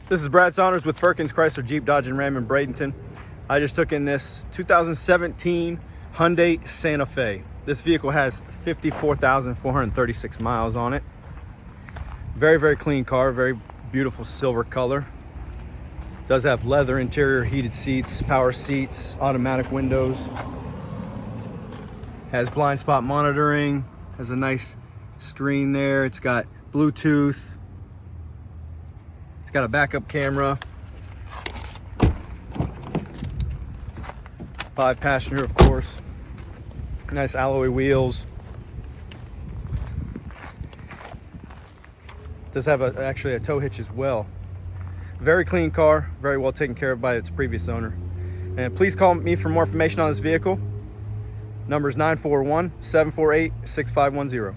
This is Brad Saunders with Firkins Chrysler Jeep Dodge and Ram in Bradenton. I just took in this 2017 Hyundai Santa Fe. This vehicle has 54,436 miles on it. Very, very clean car, very beautiful silver color. Does have leather interior, heated seats, power seats, automatic windows. Has blind spot monitoring, has a nice screen there. It's got Bluetooth. It's got a backup camera. 5-passenger, of course. Nice alloy wheels. Does have actually a tow hitch as well. Very clean car, very well taken care of by its previous owner. And please call me for more information on this vehicle. Number is 941-748-6510.